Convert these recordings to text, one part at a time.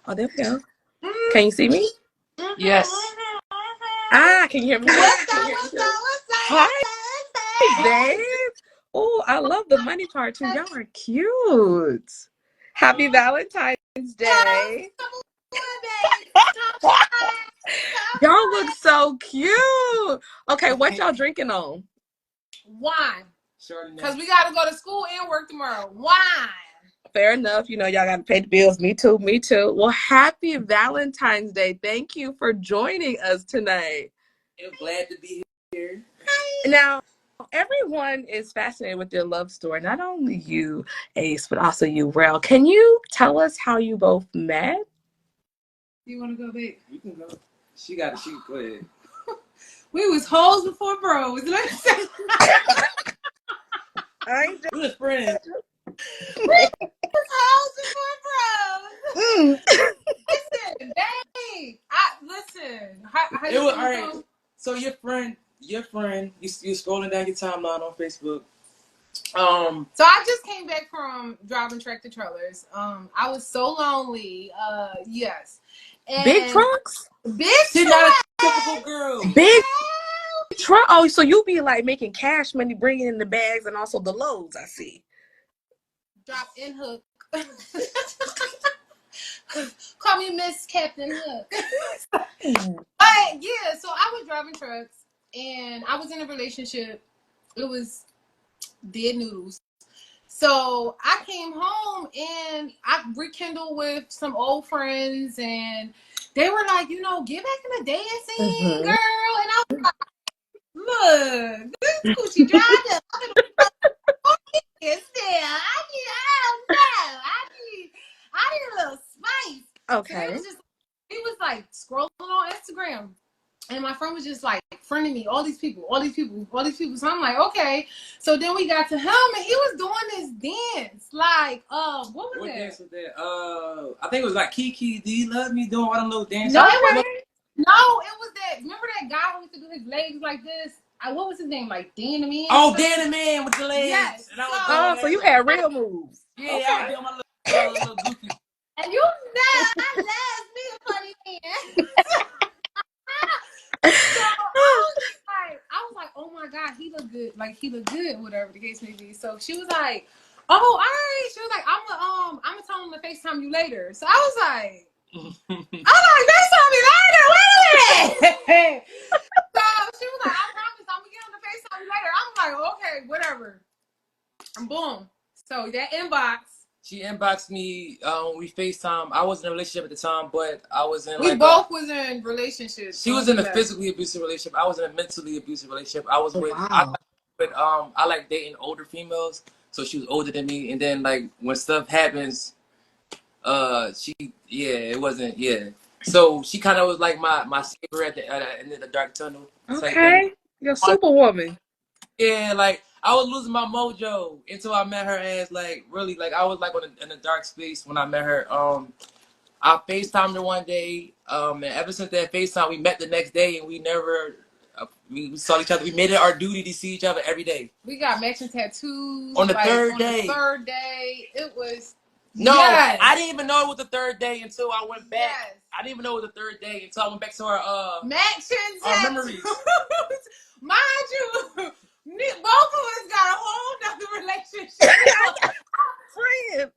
Oh, there we go. Can you see me? Yes. Can you hear me? What's up? Hi, babe. Oh, I love the money part too. Y'all are cute. Happy Valentine's Day. Y'all look so cute. Okay, what y'all drinking on? Wine. Because we got to go to school and work tomorrow. Wine. Fair enough. You know, y'all got to pay the bills. Me too. Me too. Well, happy Valentine's Day. Thank you for joining us tonight. I'm glad to be here. Now, everyone is fascinated with your love story. Not only you, Ace, but also you, Rel. Can you tell us how you both met? You want to go, babe? You can go. She got it. She go ahead. We was hoes before bros. Let me say. We was friends. We was hoes before bros. Listen, babe. Listen. How It you was think all right. so? So your friend, you scrolling down your timeline on Facebook. So I just came back from driving tractor trailers. I was so lonely. Yes. Big And trucks? big She's not a typical girl. Big truck? Oh, so you be like making cash money, bringing in the bags and also the loads, I see. Drop in hook. Call me Miss Captain Hook. But yeah, so I was driving trucks and I was in a relationship. It was dead noodles. So I came home and I rekindled with some old friends and they were like, get back in the dancing, girl. And I was like, look, this coochie dried up. I need a little spice. Okay. So he was like scrolling on Instagram. And my friend was just like friending me, all these people. So I'm like, okay. So then we got to him and he was doing this dance. Like, what was What that? dance was that? I think it was like Kiki, do you love me? Doing all them little dances. No, it was that. Remember that guy who used to do his legs like this? What was his name? Like Dan the Man? Oh, Dan the Man with the legs. Yes. And I was doing So you had real moves. Yeah, okay. I was doing my little goofy. And you know, I love me a funny man. So I was like, oh my God, he looked good. Like he looked good, whatever the case may be. So she was like, oh, all right. She was like, I'm gonna tell him to FaceTime you later. So I was like, FaceTime me later. Wait a minute. So she was like, I promise I'm gonna get him to FaceTime you later. I'm like, okay, whatever. And boom. So that inbox. She inboxed me. We FaceTime. I was in a relationship at the time, but I was in. We both was in relationships. She was in a physically abusive relationship. I was in a mentally abusive relationship. I was with. Wow. I like dating older females, so she was older than me. And then like when stuff happens, it wasn't. So she kind of was like my savior at the end of the dark tunnel. Okay, you're Superwoman. Yeah, like I was losing my mojo until I met her ass. Like really, like I was like in a dark space when I met her. I FaceTimed her one day. And ever since that FaceTime, we met the next day, and we never we saw each other. We made it our duty to see each other every day. We got matching tattoos on the third day. The third day, it was. No, yes. I didn't even know it was the third day until I went back. Yes. I didn't even know it was the third day until I went back to our matching our memories. Mind you, both of us got a whole nother relationship. Friend.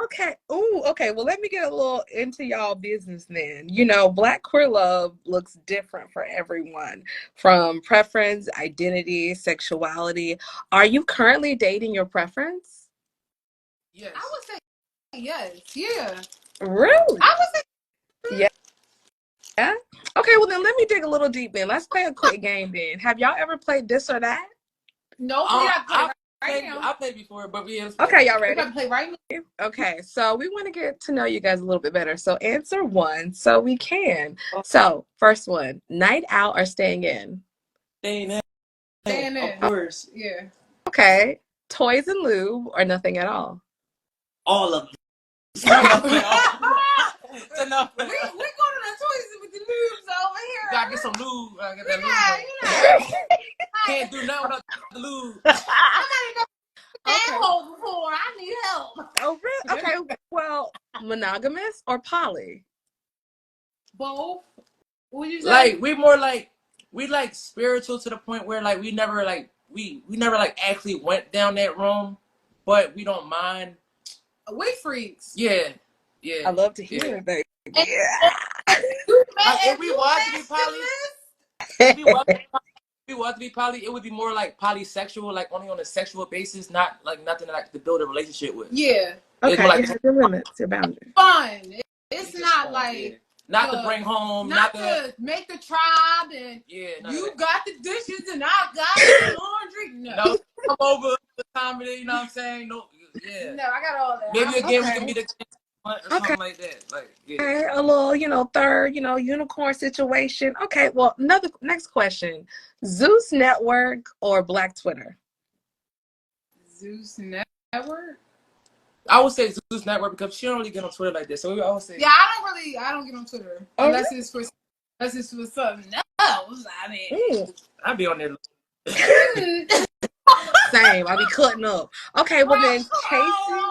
Okay. Ooh, okay. Well, let me get a little into y'all business then. You know, Black queer love looks different for everyone, from preference, identity, sexuality. Are you currently dating your preference? Yes. I would say yes. Yeah. Really? I would say yeah. Yeah. Okay, well then let me dig a little deep in. Let's play a quick game then. Have y'all ever played this or that? No, we got to play right now. I played before, but we Okay, y'all ready? We got to play right now. Okay, so we want to get to know you guys a little bit better. So answer one so we can. So first one, night out or staying in? Staying in. Staying in. Of course. Yeah. Okay. Toys and lube or nothing at all? All of them. We go to the toys with the lubes over here. Gotta get some lube. Get that lube. Can't do nothing without the lube. I'm not even before. I need help. Oh, really? Okay. Well, monogamous, or poly? Both. What would you say? Like we more like we like spiritual to the point where like we never like we never like actually went down that room, but we don't mind. We freaks. Yeah, I yeah, love to yeah. hear it, baby. And Yeah. Like if if we you want to be match poly, the if we want we want to be poly, it would be more like polysexual, like only on a sexual basis, not like nothing like to build a relationship with. list, yeah, It's more Okay, like you have your limits, your boundaries. fun. It's just not fun, like yeah. Not to bring home, not to make the tribe and you got the dishes and I got the laundry. No, come over the comedy. You know what I'm saying? No, yeah. No, I got all that. Maybe again we Okay. can be the or Okay. something like that. Like yeah. Okay, a little, third, unicorn situation. Okay, well, next question. Zeus Network or Black Twitter? Zeus Network. I would say Zeus Network because she don't really get on Twitter like this. So we always say Yeah, I don't get on Twitter unless it's for something else. I mean, I'd be on there. Same. I be cutting up. Okay, well then chasing.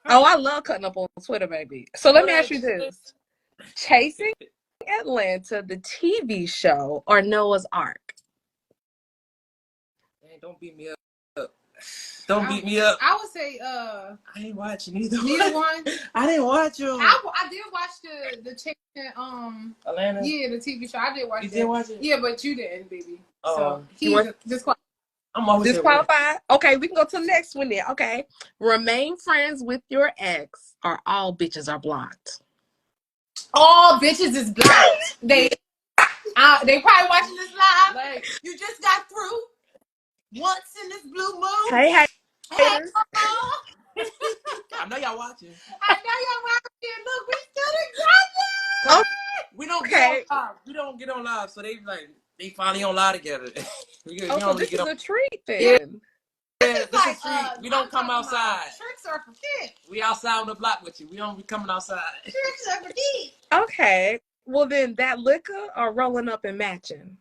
Oh, I love cutting up on Twitter, baby. So let me ask you this: Chasing Atlanta, the TV show, or Noah's Ark? Dang, don't beat me up. Don't beat me up. I would say I ain't watching either one. I didn't watch them. I did watch the Chasing Atlanta. Yeah, the TV show. I did watch You that. did watch it? Yeah, but you didn't, baby. So You he's disqualified. I'm always disqualified. Okay, we can go to the next one then. Okay, remain friends with your ex, or all bitches are blocked. All bitches is blocked. They probably watching this live. Like, you just got through once in this blue moon. Hey, Hey, I know y'all watching. I know y'all watching. Look, we still together. We don't get on live. We don't get on live, so they finally on live together. we Oh, don't so really this get is on. a treat then. Yeah, It's this like, is treat. We don't come outside. Tricks are for kids. We outside on the block with you. We don't be coming outside. Tricks are for kids. Okay, well then that liquor or rolling up and matching?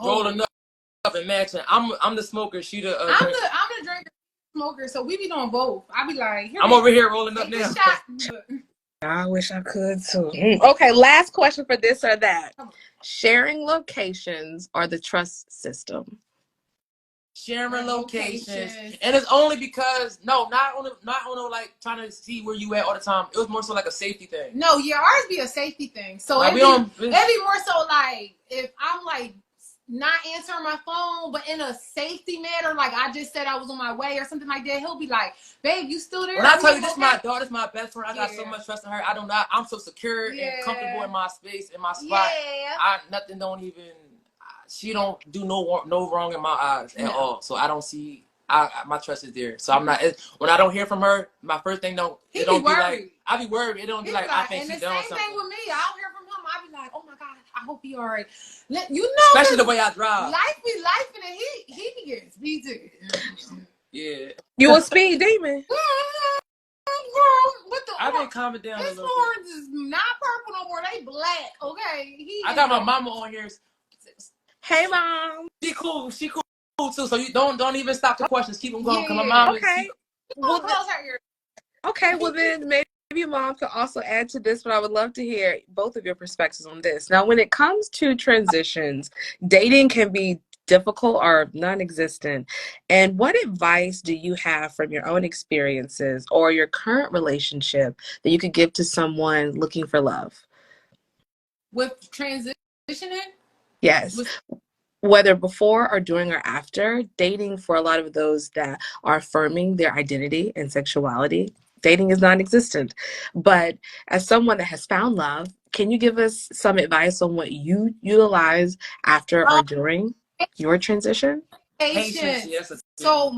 Rolling up and matching. I'm the smoker. She the. I'm the drinker, smoker. So we be doing both. I be like, I'm over here rolling up now. I wish I could too. Okay, last question for this or that. Sharing locations or the trust system? Sharing locations. And it's only because not on like trying to see where you at all the time. It was more so like a safety thing. No, yeah, ours be a safety thing. So like, it'd be more so like if I'm like not answering my phone, but in a safety manner, like I just said I was on my way or something like that, he'll be like, babe, you still there? When I tell you this is my daughter's my best friend, I got so much trust in her. I'm so secure and comfortable in my space, in my spot. Nothing don't even, she don't do no wrong in my eyes at all. So I don't see, my trust is there. So I'm not, when I don't hear from her, my first thing it don't be like, I be worried. It don't be like, I think she's done something. And the same thing with me. I don't hear from him. I be like, oh my God, I hope he all right. You know, especially the way I drive. Life be life, and he gets speed. Yeah. You a speed demon? I've been calming down a little bit. His horns is not purple no more. They black. Okay. I got my mama on here. Hey, mom. She cool too. So you don't even stop the questions. Keep them going. Cause my mom okay. Well then maybe your mom could also add to this, but I would love to hear both of your perspectives on this. Now, when it comes to transitions, dating can be difficult or non-existent. And what advice do you have from your own experiences or your current relationship that you could give to someone looking for love? With transitioning? Yes. Whether before or during or after, dating for a lot of those that are affirming their identity and sexuality, dating is non-existent. But as someone that has found love, can you give us some advice on what you utilize after or during your transition? Patience. Yes. So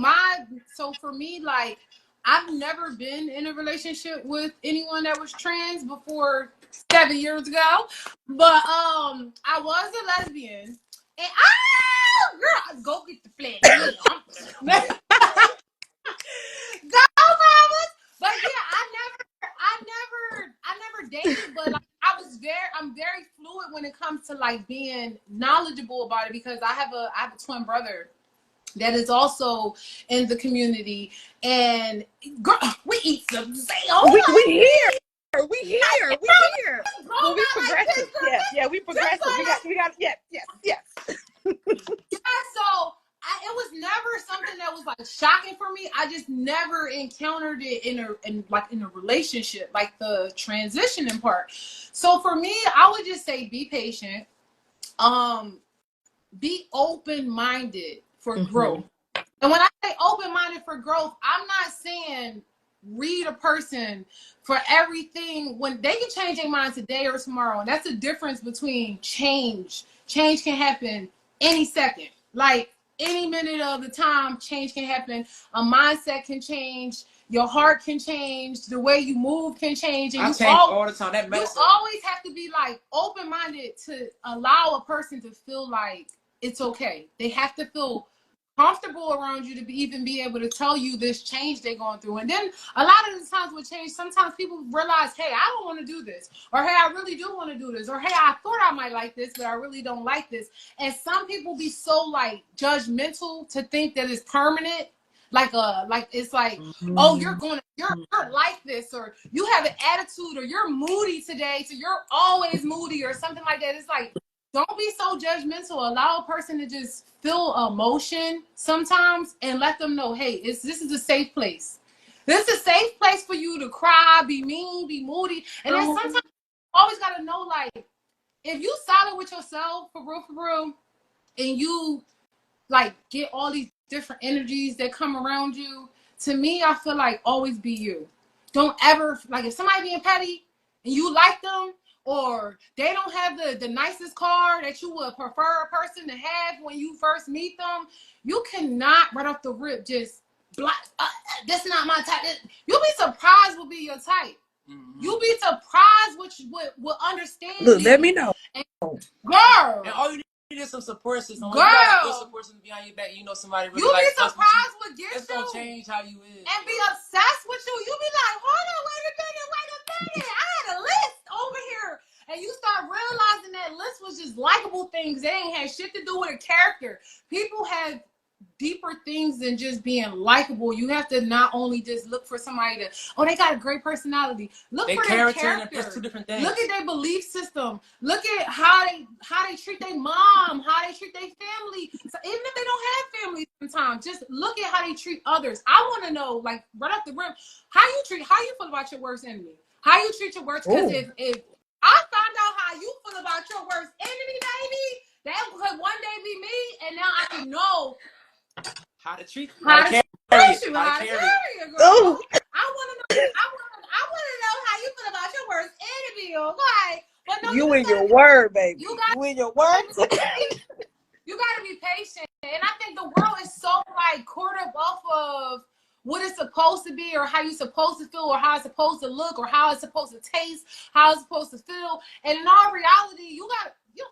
for me, like, I've never been in a relationship with anyone that was trans before 7 years ago. But I was a lesbian. And girl, go get the flag. Go, mamas. But yeah, I never dated, but like I'm very fluid when it comes to like being knowledgeable about it because I have a twin brother that is also in the community, and girl, we eat some. We here. We here. Well, we progressive. Yeah, we progressive. We got. Yes. Yeah, so it was never something that was like shocking for me. I just never encountered it in a relationship, like the transitioning part. So for me, I would just say be patient. Be open-minded for growth. And when I say open-minded for growth, I'm not saying read a person for everything when they can change their mind today or tomorrow. And that's the difference between change. Change can happen any second. Like any minute of the time, change can happen. A mindset can change. Your heart can change. The way you move can change. And I change all the time. That medicine. You always have to be like open-minded to allow a person to feel like it's okay. They have to feel comfortable around you to even be able to tell you this change they're going through. And then a lot of the times with change, sometimes people realize, hey, I don't want to do this, or hey, I really do want to do this, or hey, I thought I might like this, but I really don't like this. And some people be so like judgmental to think that it's permanent. Like it's like, oh, you're like this, or you have an attitude, or you're moody today, so you're always moody, or something like that. It's like, don't be so judgmental. Allow a person to just feel emotion sometimes and let them know, hey, this is a safe place. This is a safe place for you to cry, be mean, be moody. And then sometimes you always got to know, like, if you solid with yourself, for real, and you, like, get all these different energies that come around you, to me, I feel like always be you. Don't ever, like, if somebody being petty and you like them, or they don't have the nicest car that you would prefer a person to have when you first meet them, you cannot right off the rip just block. That's not my type. You'll be surprised what be your type. You'll be surprised what will understand. Look, let me know. And, girl. And all you need is some support system. Girl. You got a good support system behind your back. You know somebody really you'll like be surprised what gets you. It's gonna change how you is. And be obsessed with you. You'll be like, hold on, wait a minute. I had a list over here. And you start realizing that list was just likable things. They ain't had shit to do with a character. People have deeper things than just being likable. You have to not only just look for somebody to, oh, they got a great personality. Look for their character. That's two different things. Look at their belief system. Look at how they treat their mom, how they treat their family. So even if they don't have family sometimes, just look at how they treat others. I want to know, like, right off the rim, how you feel about your worst enemy. How you treat your worst, because if I found out how you feel about your worst enemy, baby, that could one day be me, and now I can know how to treat you. How to carry you, girl. I want to know. I want to know how you feel about your worst enemy, okay? But no, you in your word, baby. You in your word. You gotta be patient, and I think the world is so like caught up off of what it's supposed to be, or how you're supposed to feel, or how it's supposed to look, or how it's supposed to taste, how it's supposed to feel. And in all reality,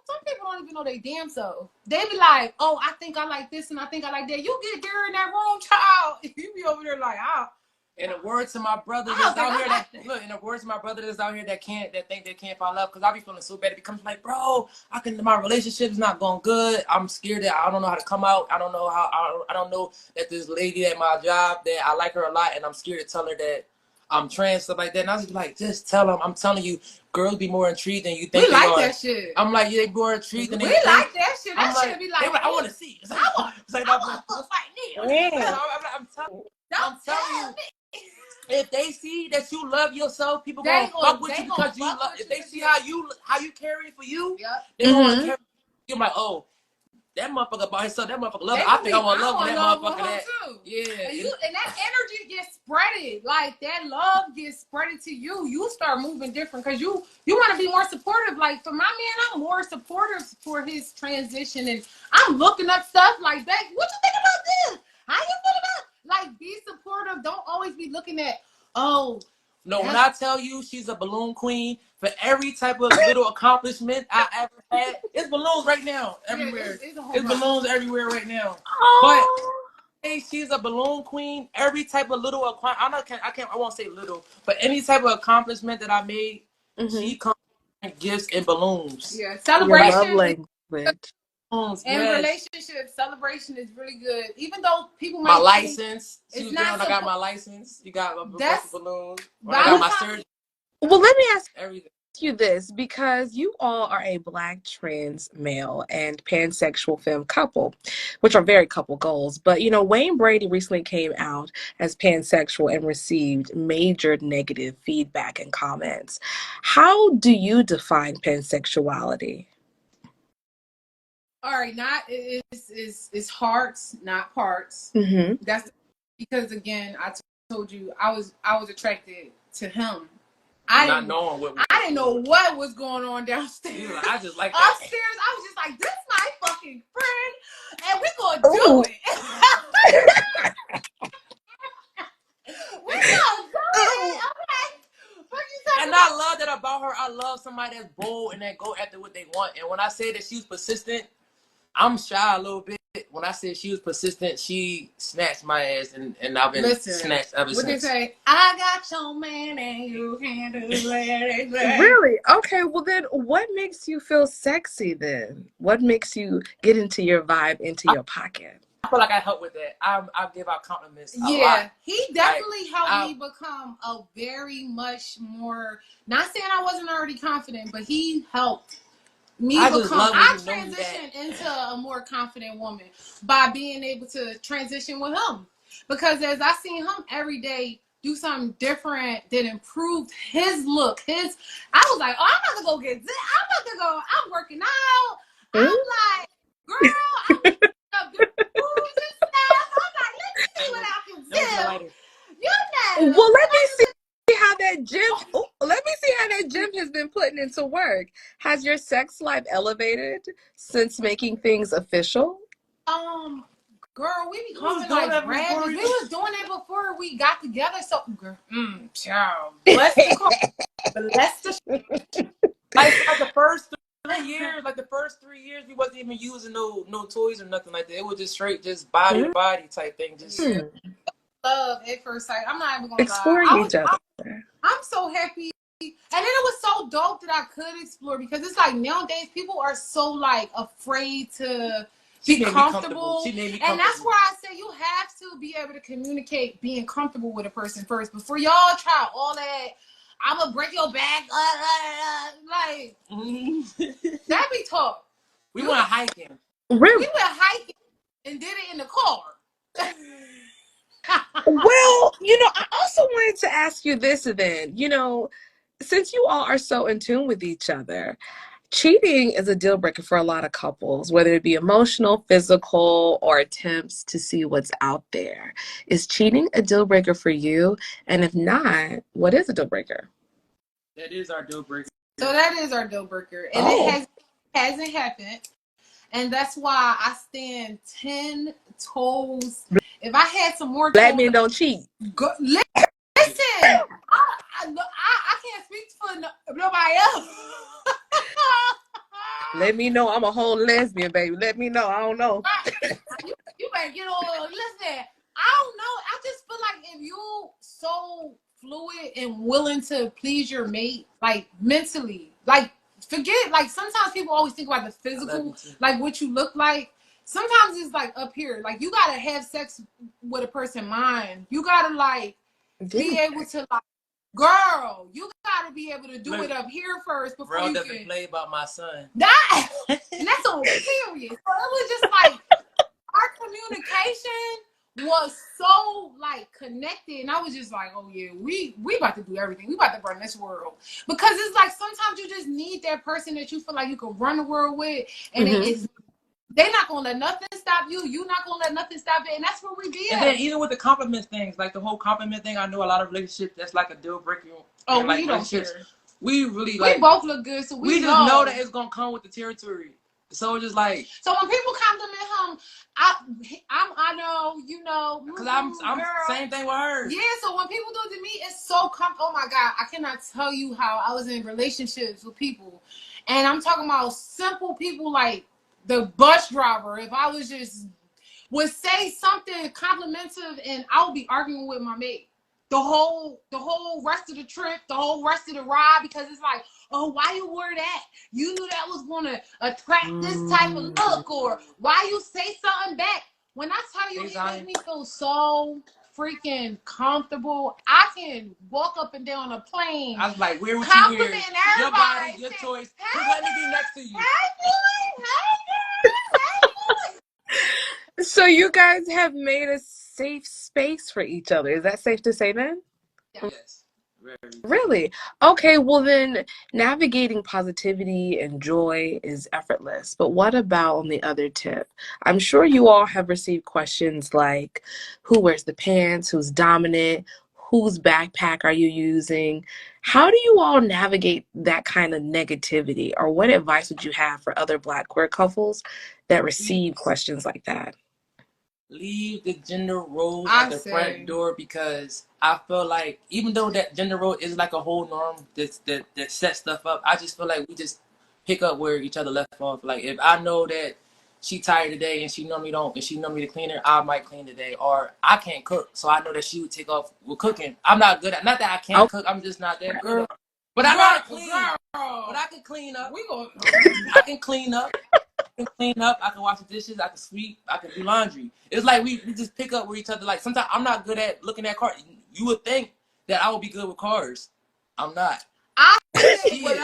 some people don't even know they damn self. They be like, oh, I think I like this and I think I like that. You get there in that room, child. You be over there like, oh. In the words to my brother that's out here in the words to my brother that's out here that think they can't fall love, because I be feeling so bad. It becomes like, bro, my relationship is not going good. I'm scared that I don't know how to come out. I don't know I don't know that this lady at my job, that I like her a lot, and I'm scared to tell her that I'm trans, stuff like that. And I was just like, just tell them. I'm telling you, girls be more intrigued than you think. We like that shit. I'm like, yeah, they more intrigued than we they think. like that shit. That shit be like, I want to see. I want to fight niggas. I'm telling you. If they see that you love yourself, people gonna fuck with you because you love. If they see how you carry for you, they gonna carry. You're like, oh, that motherfucker by himself. That motherfucker love. I think I want to love that motherfucker. That yeah. And that energy gets spreaded. Like that love gets spreaded to you. You start moving different because you want to be more supportive. Like for my man, I'm more supportive for his transition, and I'm looking up stuff like that. What you think about this? How you feel about? Like, be supportive. Don't always be looking at, oh. No, when I tell you she's a balloon queen, for every type of little accomplishment I ever had, it's balloons right now everywhere. It's balloons everywhere right now. Oh. But hey, she's a balloon queen. Every type of little I won't say little, but any type of accomplishment that I made, she comes with gifts and balloons. Yeah, celebration. Your love language. And relationship celebration is really good. Even though people might my license. It's not I got my license. You got my balloons. I got my surgery. Well, let me ask everything. you this because you all are a black trans male and pansexual femme couple, which are very couple goals. But Wayne Brady recently came out as pansexual and received major negative feedback and comments. How do you define pansexuality? All right, not it's hearts, not parts. Mm-hmm. That's because again, told you I was attracted to him. I Not didn't knowing what I didn't know what was going on downstairs. like, I just like that. Upstairs, I was just like, this my fucking friend, and we gonna Ooh. do it. We gonna do it, okay? What you talking And about? I love that about her. I love somebody that's bold and that go after what they want. And when I say that she was persistent, I'm shy a little bit. When I said she was persistent, she snatched my ass, and I've been snatched ever What they since. say? I got your man and you can't do it. Really? Okay, well then what makes you feel sexy then? What makes you get into your vibe, into your pocket? I feel like I help with that. I give out compliments a lot. Yeah, he definitely Like, helped me become a very much more. Not saying I wasn't already confident, but he helped me I just become. love when I you know me that. transitioned into a more confident woman by being able to transition with him. Because as I seen him every day do something different that improved his look, I was like, oh, I'm about to go get this. I'm about to go. I'm working out. Hmm? I'm like, girl, I'm lifting up the moves and stuff. I'm like, let me see what I can do. You Well, know, let me see how that gym. Oh, let me see how that gym has been putting into work. Has your sex life elevated since making things official? um, girl, we We was becoming doing like that rabbits. before We you. was doing it before we got together. So, girl, child, bless the car, bless the. Like the first 3 years, we wasn't even using no toys or nothing like that. It was just straight, just body to body type thing. Just Yeah, Hmm. love at first sight. I'm not even gonna lie. Exploring each other. I'm so happy. And then it was so dope that I could explore because it's like nowadays people are so like afraid to she be made me comfortable. comfortable. She made me And that's comfortable. where I say you have to be able to communicate being comfortable with a person first before y'all try all that. I'm gonna break your back. Like that be talk. We You went hiking. we Really? went hiking and did it in the car. Well, I also wanted to ask you this then. Since you all are so in tune with each other, cheating is a deal breaker for a lot of couples, whether it be emotional, physical, or attempts to see what's out there. Is cheating a deal breaker for you? And if not, what is a deal breaker? That is our deal breaker. So that is our deal breaker. And it Oh, hasn't happened. And that's why I stand 10 toes. If I had some more black toes, men don't cheat. listen, I can't speak for nobody else. Let me know. I'm a whole lesbian, baby. Let me know. I don't know. You better get on. Listen, I don't know. I just feel like if you so fluid and willing to please your mate, like mentally, like forget, like sometimes people always think about the physical, like what you look like. Sometimes it's like up here. Like you gotta have sex with a person mind. You gotta like be Damn. able to like, girl, you gotta be able to do Look, it up here first before Rel you doesn't can play about my son. die. And that's on period. So it was just like our communication was so like connected, and I was just like, oh yeah, we about to do everything. We about to run this world because it's like sometimes you just need that person that you feel like you can run the world with, and Hmm. they're not gonna let nothing stop you. You're not gonna let nothing stop it, and that's where we be And at. then even with the compliment things, like the whole compliment thing, I know a lot of relationships that's like a deal breaker. Oh, And like we don't relationships, care. we really We like both look good, so we we just know know. that it's gonna come with the territory. So it's just like So when people compliment him, I know, you know, because I'm girl. same thing with her. Yeah, so when people do it to me, it's so oh my God, I cannot tell you how I was in relationships with people. And I'm talking about simple people like the bus driver. If I was just would say something complimentary and I would be arguing with my mate. The whole rest of the trip, the whole rest of the ride, because it's like, oh, why you wore that? You knew that was gonna attract this type of look, or why you say something back? When I tell you, it made me feel so freaking comfortable. I can walk up and down a plane. I was like, where would you wear? Your body, your Say, choice. Just let me be next to you. So you guys have made a safe space for each other. Is that safe to say then? Yes. Very. Really? Okay, well then navigating positivity and joy is effortless. But what about on the other tip? I'm sure you all have received questions like who wears the pants, who's dominant, whose backpack are you using? How do you all navigate that kind of negativity? Or what advice would you have for other Black queer couples that receive questions like that? Leave the gender roles at the front door, because I feel like even though that gender role is like a whole norm that sets stuff up, I just feel like we just pick up where each other left off. Like if I know that she tired today and she normally don't, and she normally the cleaner, I might clean today. Or I can't cook, so I know that she would take off with cooking. I'm not good at, not that I can't cook, I'm just not that good at. But I know how to clean. But I can clean up. I can clean up. I can clean up, I can wash the dishes, I can sweep, I can do laundry. It's like we just pick up where each other. Like sometimes I'm not good at looking at cars. You would think that I would be good with cars. I'm not. I She is.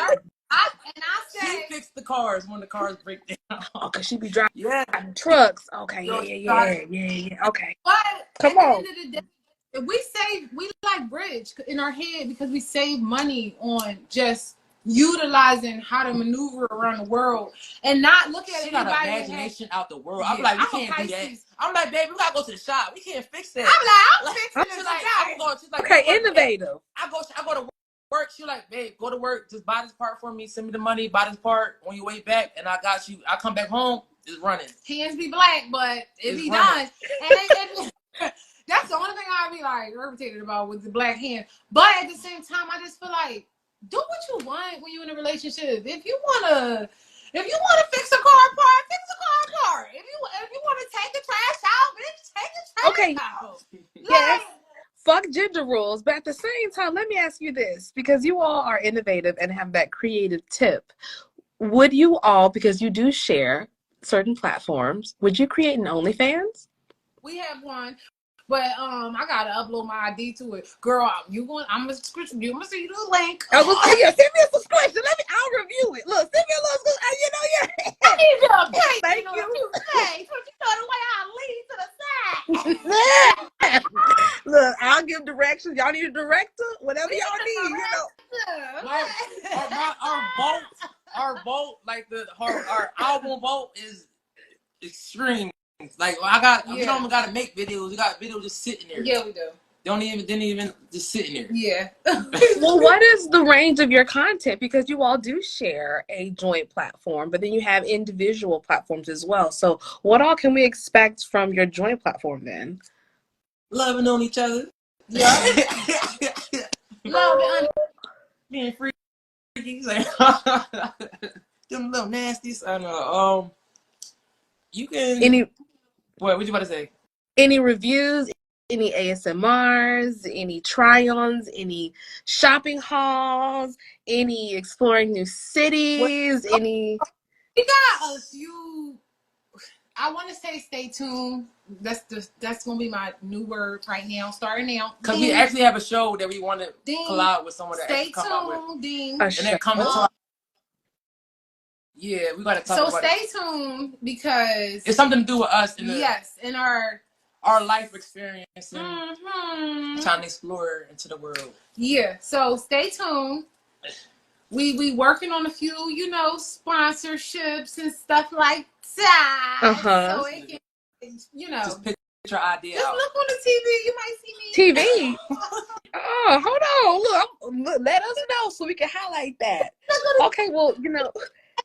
She fixed the cars when the cars break down. Oh, because she be driving Yeah. trucks. Okay, yeah. Okay. But Come at the on. end of the day, we like bridge in our head because we save money on just utilizing how to maneuver around the world and not look at She got anybody. imagination out the world. I'm like, we can't do that. I'm like, baby, we gotta go to the shop. We can't fix that. I'm like, I'm fixing She's this like, guy. I'm going. She's like, Okay, innovative. I go to work. She's like, babe, go to work. Just buy this part for me. Send me the money. Buy this part on your way back, and I got you. I come back home. It's running. Hands be black, but it be running. done. And that's the only thing I'd be like irritated about with the black hand. But at the same time, I just feel like do what you want when you're in a relationship. If you wanna fix a car apart, fix a car apart. If you wanna take the trash out, bitch, take the trash out. Yes. Fuck gender rules. But at the same time, let me ask you this, because you all are innovative and have that creative tip. Would you all, because you do share certain platforms, would you create an OnlyFans? We have one. But I gotta upload my ID to it. Girl, I'm gonna send you the link. I was send me a subscription. I'll review it. Look, send me a little I need you to pay. Thank you. Pay. But you know the way I lean to the side. Look, I'll give directions. Y'all need a director? Whatever y'all need, you know. Our vote, like our album vote is extreme. Like we don't even gotta make videos. We got videos just sitting there. Yeah, we do. Didn't even just sitting there. Yeah. Well, what is the range of your content? Because you all do share a joint platform, but then you have individual platforms as well. So what all can we expect from your joint platform then? Loving on each other. Yeah. Love being freaky. Like, them little nasties. I know. You can. What you about to say? Any reviews? Any ASMRs, any try-ons, any shopping hauls, any exploring new cities, any... We got a few. I want to say stay tuned. That's gonna be my new word right now. Starting now. Because we actually have a show that we want to collab with someone that stay come out with. Ding. And then come into yeah, we gotta talk about stay tuned because it's something to do with us in in our life experience and trying to explore into the world. Yeah, so stay tuned. We working on a few, sponsorships and stuff like that. So it can, just picture your idea. Just look on the TV. You might see me. TV. Oh, hold on. Look, let us know so we can highlight that. Okay, well,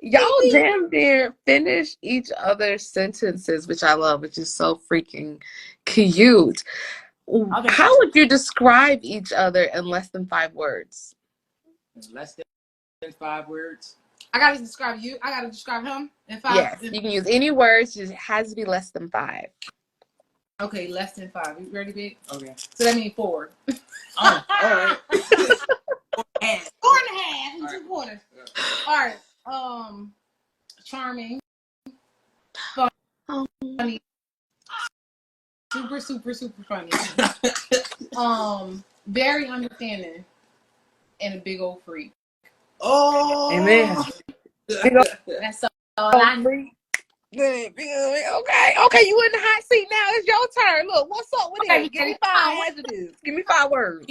y'all damn near finish each other's sentences, which I love, which is so freaking cute. Okay. How would you describe each other in less than 5 words? Less than 5 words? I gotta describe you. I gotta describe him in 5. Yes, you can use any words. It has to be less than 5. Okay, less than 5. You ready, babe? Okay. So that means 4. Oh, all right. 4.5 and 2 quarters. All right. Charming, funny, Super, super, super funny. Very understanding and a big old freak. Amen. Oh. Big old That's all I know. freak. Good. Okay. Okay. You in the hot seat now. It's your turn. Look, what's up with Okay, it? Give Daddy, me 5 come on. adjectives. Give me 5 words.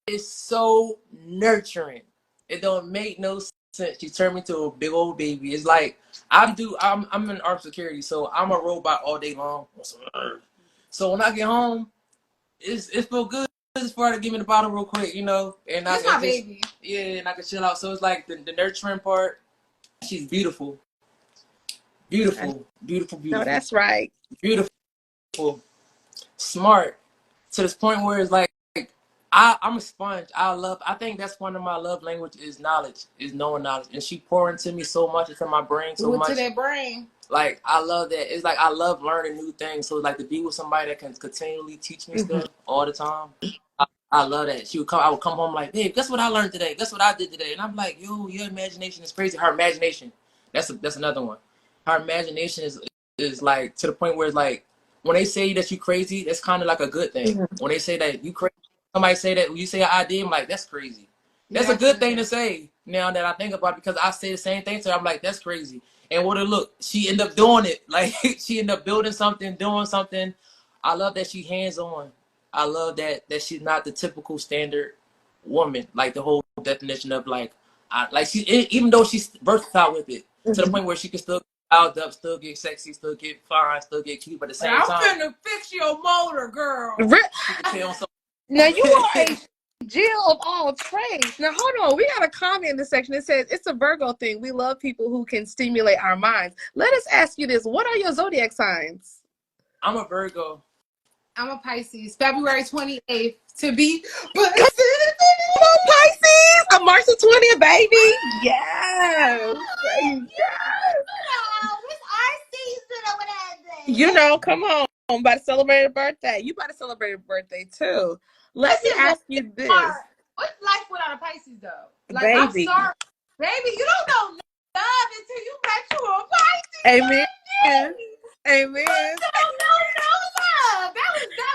It's so nurturing. It don't make no sense. She turned me into a big old baby. It's like I'm in armed security, so I'm a robot all day long. So when I get home, it feel good just for her to give me the bottle real quick, you know, and I This can my just baby. and I can chill out. So it's like the nurturing part. She's beautiful, beautiful, beautiful, No, beautiful, that's right. beautiful, smart to this point where it's like I'm a sponge. I think that's one of my love language is knowledge, is knowing knowledge. And she pour into me so much, into my brain so Do it to much. that brain. Like, I love that. It's like I love learning new things. So, like, to be with somebody that can continually teach me Mhm. stuff all the time, I love that. I would come home like, babe, guess what I learned today? Guess what I did today? And I'm like, yo, your imagination is crazy. Her imagination, that's another one. Her imagination is like to the point where it's like, when they say that you crazy, that's kind of like a good thing. Mhm. When they say that you crazy, somebody say that, when you say I did, I'm like, that's crazy. That's a Yes, good thing to say now that I think about it, because I say the same thing to her. I'm like, that's crazy. And what it look, she ended up doing it. Like, she ended up building something, doing something. I love that she hands on. I love that she's not the typical standard woman. Like the whole definition of even though she's versatile with it to the Mhm. point where she can still get out up, still get sexy, still get fine, still get cute, but at the same I'm time, finna fix your motor, girl. she can tell Now you are something. a Jill of all trades. Now hold on, we got a comment in the section that says it's a Virgo thing. We love people who can stimulate our minds. Let us ask you this: what are your zodiac signs? I'm a Virgo. I'm a Pisces. February 28th to be. But Come on, Pisces! I'm March the 20th, baby. Yes, baby. You know, come on. I'm about to celebrate a birthday. You about to celebrate a birthday too. Let me ask you this, What's life without a Pisces, though? Like, I'm baby. sorry, baby. You don't know love until you met you a Pisces. Amen. Baby. Amen. You don't know no love. That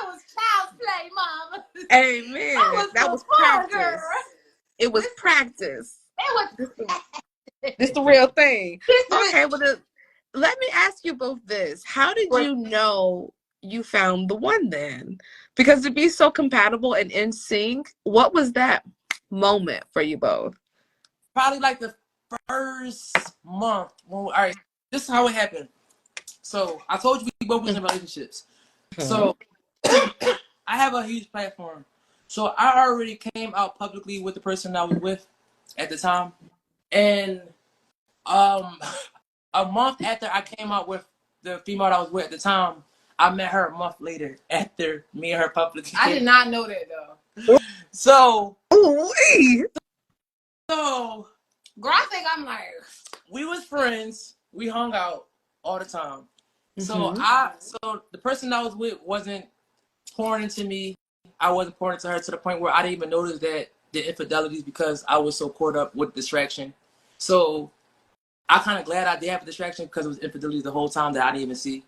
was child's play, mama. That Amen. was That for was fun, girl. practice. It was practice. That This, was. this the real thing. This Okay, well, let me ask you both this. How did was you know you found the one then? Because to be so compatible and in sync, what was that moment for you both? Probably like the first month. All right, this is how it happened. So I told you we both was in relationships. Mhm. So I have a huge platform. So I already came out publicly with the person I was with at the time. And um a month after I came out with the female I was with at the time, I met her a month later after me and her publicly I did came. not know that though. So Ooh-wee. so Girl, I think I'm like, we was friends. We hung out all the time. So Mhm. so the person I was with wasn't pouring into me. I wasn't pouring into her to the point where I didn't even notice that the infidelities because I was so caught up with distraction. So I kind of glad I did have a distraction because it was infidelity the whole time that I didn't even see.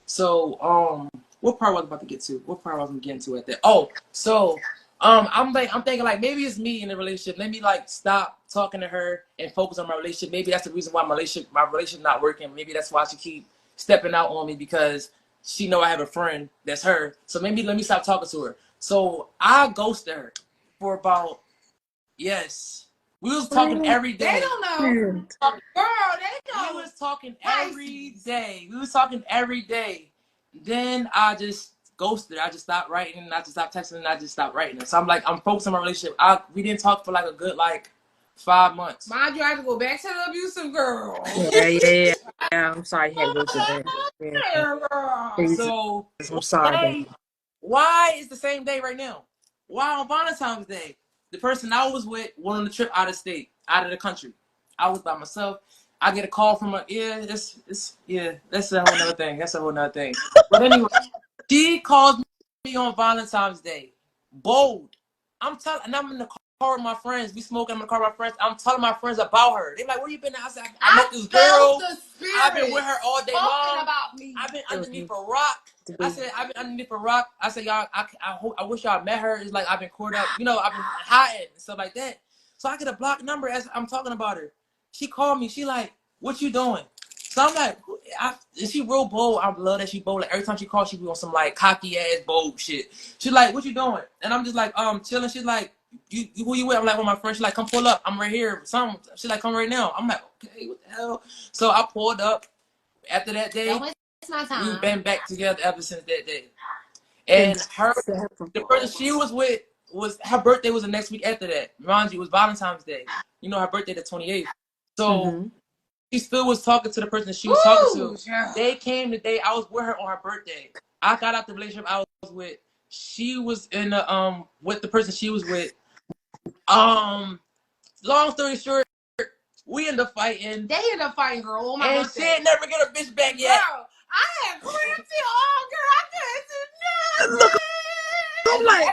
So what part was I about to get to? What part was I getting to at that? Oh, so I'm thinking like maybe it's me in the relationship. Let me like stop talking to her and focus on my relationship. Maybe that's the reason why my relationship not working. Maybe that's why she keep stepping out on me because she know I have a friend that's her. So maybe let me stop talking to her. So I ghosted her for about yes. We was talking every they day. don't know. Girl, they We know. was talking every Pisces. day. We was talking every day. Then I just ghosted. I just stopped writing. I just stopped texting. And I just stopped writing. So I'm like, I'm focused on my relationship. We didn't talk for like a good 5 months. Mind you, I have to go back to the abusive girl. Yeah. I'm sorry you had to go through that. Yeah. Girl. Jesus, So I'm one sorry, day, baby. why is the same day right now? Why on Valentine's Day? The person I was with went on a trip out of state, out of the country. I was by myself. I get a call from a that's a whole nother thing. That's a whole nother thing. But anyway, she calls me on Valentine's Day. Bold. I'm telling, and I'm in the car with my friends. We smoking in the car with my friends. I'm telling my friends about her. They're like, where you been at? I said, I met this girl. I've been with her all day long. About me. I've been underneath a rock. I said, I've been underneath a rock. I said, y'all, I wish y'all met her. It's like I've been caught up. You know, I've been hiding and stuff like that. So I get a blocked number as I'm talking about her. She called me. She like, what you doing? So I'm like, is she real bold? I love that she bold. Like every time she calls, she be on some like cocky ass bold shit. She's like, what you doing? And I'm just like, chilling. She's like, you who you with? I'm like, with my friend. She's like, come pull up. I'm right here. She's like, come right now. I'm like, okay, what the hell? So I pulled up. After that day, we've been back together ever since that day. And the person she was with her birthday was the next week after that. Mind you, it was Valentine's Day. You know, her birthday the 28th. So she still was talking to the person that she was talking to. Yeah. They came the day I was with her on her birthday. I got out the relationship I was with. She was in the with the person she was with. Long story short, we ended up fighting. They ended up fighting, girl. On my and birthday. She ain't never get a bitch back yet. Girl, I had cramps in all, girl. I couldn't do nothing. Look, I'm like,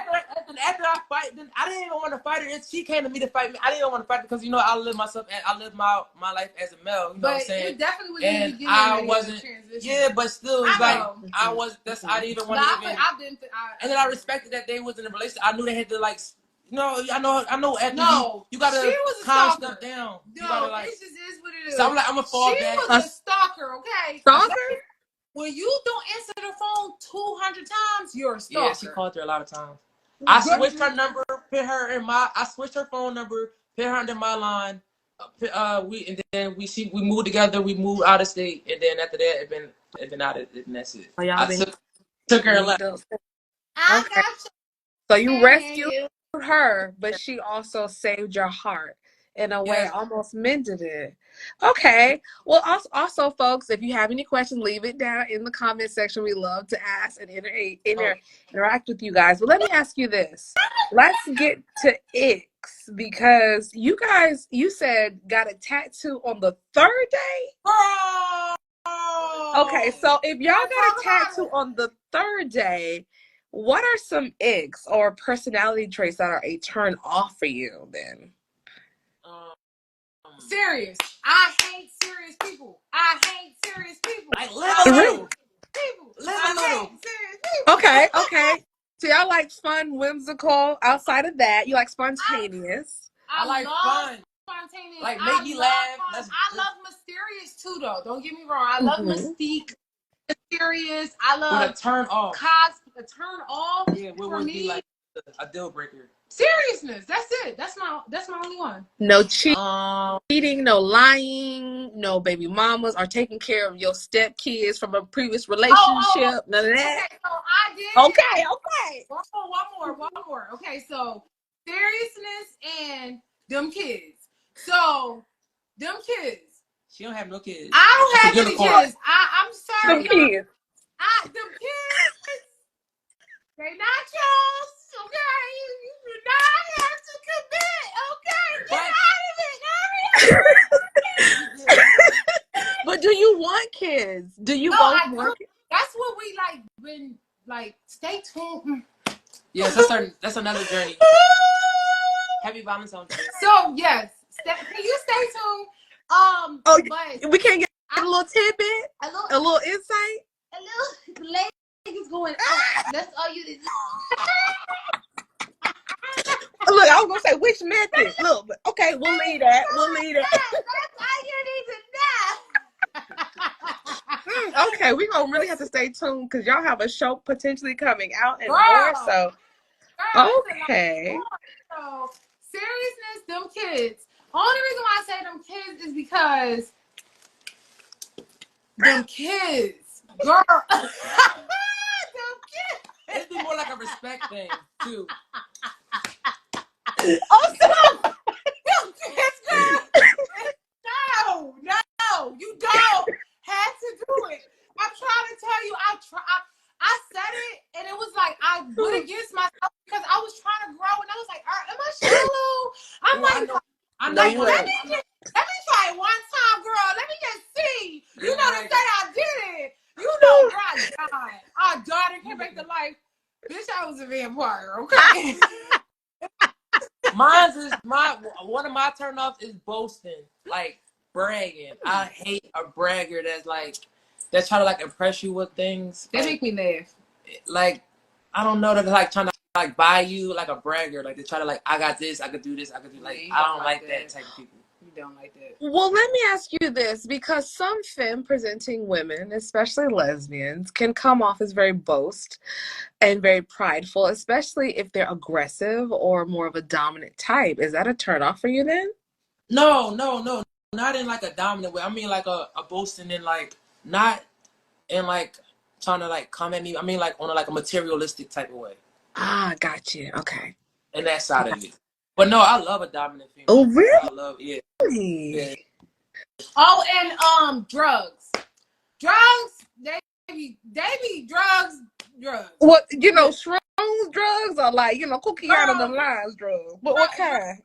after I fight, then I didn't even want to fight her. She came to me to fight me. I didn't even want to fight her because, you know, I live my life as a male. You know what I'm saying? It definitely was and in the beginning I of wasn't. transition. Yeah, but still, it's like I was. I didn't even want to even. And then I respected that they was in a relationship. I knew they had to like. No, I know. After you gotta calm stuff down. No, you gotta like. It just is what it is. So I'm like, I'm gonna fall back. She was a stalker, okay? Stalker? When you don't answer the phone 200 times, you're a stalker. Yeah, she called her a lot of times. I switched her number, I switched her phone number, put her under my line. We moved together. We moved out of state, and then after that, it been out of it, and that's it. Oh, y'all took her left. I got you. So you rescued her, but she also saved your heart in a way, almost mended it. Okay. Well, also, folks, if you have any questions, leave it down in the comment section. We love to ask and interact with you guys. But let me ask you this. Let's get to icks, because you said got a tattoo on the third day? Okay, so if y'all got a tattoo on the third day, what are some icks or personality traits that are a turn off for you then? Serious. I hate serious people. Like little people. Okay. So y'all like fun, whimsical. Outside of that, you like spontaneous. I like fun. Spontaneous. Like make me laugh. I love mysterious too, though. Don't get me wrong. I love mystique. Mysterious. I love. But a turn off. A turn off. Yeah, what would be like a deal breaker? Seriousness. That's it. That's my only one. No cheating, no lying, no baby mamas, or taking care of your stepkids from a previous relationship. None of that. Okay, so I did. Okay. One more. Okay, so seriousness and them kids. So them kids. She don't have no kids. I don't have any kids. I'm sorry. Them kids. Them kids. They not yours. Okay, you do not have to commit. Okay, get out of it. But do you want kids? Do you both want kids? That's what we like. Been like. Stay tuned. Yes, that's another journey. Happy Valentine's Day. So yes, can you stay tuned? But we can't get a little tidbit, a little insight. The leg is going out. That's all you need. Look, I was gonna say which method. Look, but okay, we'll leave that. That's all you need to know. Okay, we're gonna really have to stay tuned because y'all have a show potentially coming out and more. So okay. So seriousness, them kids. Only reason why I say them kids is because them kids, girl. Them kids. It'd be more like a respect thing too. Them kids, girl. No, you don't have to do it. I'm trying to tell you, I said it, and it was like I went against myself because I was trying to grow, and I was like, am I shallow? I'm like, let me try it one time, girl. Let me just see. You know, to say I did it. You know, girl, I died and came back to life. Bitch, I was a vampire, okay? Mine's is one of my turnoffs is boasting, like bragging. I hate a bragger that's try to like impress you with things. They make me laugh. Like I don't know, they're like trying to like buy you like a bragger. Like they try to like I got this, I could do this, I could do like I don't like that type of people. You don't like that. Well, let me ask you this, because some femme presenting women, especially lesbians, can come off as very boast and very prideful, especially if they're aggressive or more of a dominant type. Is that a turnoff for you then? No, not in like a dominant way. I mean like a boasting in like not in like trying to like come at me. I mean like on like a materialistic type of way. Ah, got you. Okay. And that side of it. But no, I love a dominant female. Oh, really? I love yeah. Oh, and drugs. They be drugs. What, shrooms drugs, or like, cookie out of the lines drugs? But what kind?